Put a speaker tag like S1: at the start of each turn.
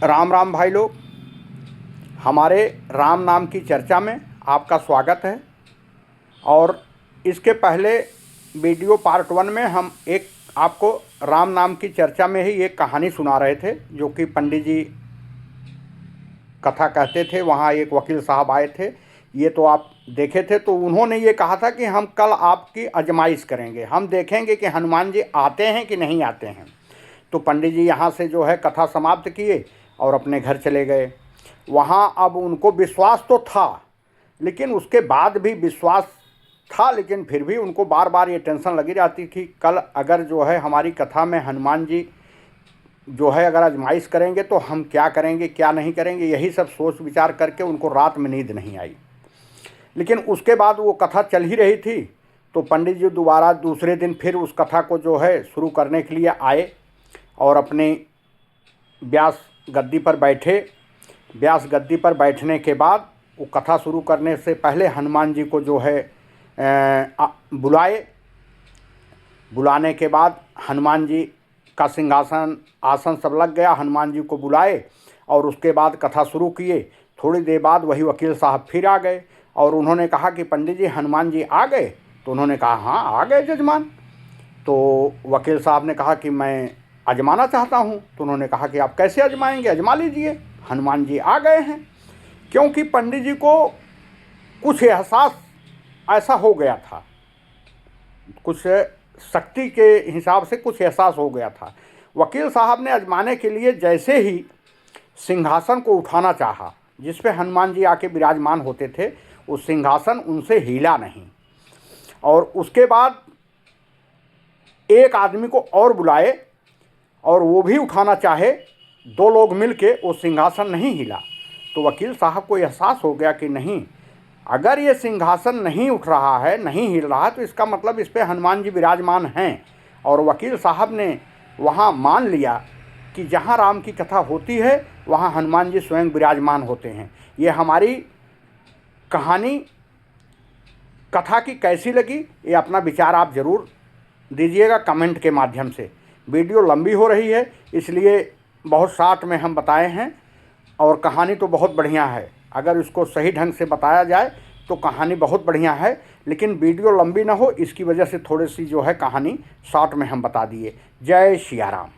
S1: राम राम भाई लोग, हमारे राम नाम की चर्चा में आपका स्वागत है। और इसके पहले वीडियो पार्ट 1 में हम एक आपको राम नाम की चर्चा में ही एक कहानी सुना रहे थे, जो कि पंडित जी कथा कहते थे। वहाँ एक वकील साहब आए थे, ये तो आप देखे थे। तो उन्होंने ये कहा था कि हम कल आपकी आजमाइश करेंगे, हम देखेंगे कि हनुमान जी आते हैं कि नहीं आते हैं। तो पंडित जी यहाँ से जो है कथा समाप्त किए और अपने घर चले गए। वहाँ अब उनको विश्वास तो था, लेकिन उसके बाद भी विश्वास था, लेकिन फिर भी उनको बार बार ये टेंशन लगी रहती थी, कल अगर जो है हमारी कथा में हनुमान जी जो है अगर आजमाइश करेंगे तो हम क्या करेंगे क्या नहीं करेंगे। यही सब सोच विचार करके उनको रात में नींद नहीं आई। लेकिन उसके बाद वो कथा चल ही रही थी, तो पंडित जी दोबारा दूसरे दिन फिर उस कथा को जो है शुरू करने के लिए आए और अपने व्यास गद्दी पर बैठे। व्यास गद्दी पर बैठने के बाद वो कथा शुरू करने से पहले हनुमान जी को जो है बुलाए। बुलाने के बाद हनुमान जी का सिंहासन आसन सब लग गया, हनुमान जी को बुलाए और उसके बाद कथा शुरू किए। थोड़ी देर बाद वही वकील साहब फिर आ गए और उन्होंने कहा कि पंडित जी हनुमान जी आ गए। तो उन्होंने कहा हाँ आ गए जजमान। तो वकील साहब ने कहा कि मैं आजमाना चाहता हूँ। तो उन्होंने कहा कि आप कैसे आजमाएंगे, आजमा लीजिए, हनुमान जी आ गए हैं। क्योंकि पंडित जी को कुछ एहसास ऐसा हो गया था, कुछ शक्ति के हिसाब से कुछ एहसास हो गया था। वकील साहब ने आजमाने के लिए जैसे ही सिंहासन को उठाना चाहा जिस पे हनुमान जी आके विराजमान होते थे, उस सिंहासन उनसे हिला नहीं। और उसके बाद एक आदमी को और बुलाए और वो भी उठाना चाहे, दो लोग मिलके वो सिंहासन नहीं हिला। तो वकील साहब को एहसास हो गया कि नहीं, अगर ये सिंहासन नहीं उठ रहा है, नहीं हिल रहा, तो इसका मतलब इस पे हनुमान जी विराजमान हैं। और वकील साहब ने वहाँ मान लिया कि जहाँ राम की कथा होती है वहाँ हनुमान जी स्वयं विराजमान होते हैं। ये हमारी कहानी कथा की कैसी लगी, ये अपना विचार आप ज़रूर दीजिएगा कमेंट के माध्यम से। वीडियो लंबी हो रही है, इसलिए बहुत शॉर्ट में हम बताए हैं। और कहानी तो बहुत बढ़िया है, अगर इसको सही ढंग से बताया जाए तो कहानी बहुत बढ़िया है। लेकिन वीडियो लंबी ना हो इसकी वजह से थोड़ी सी जो है कहानी शॉर्ट में हम बता दिए। जय सिया राम।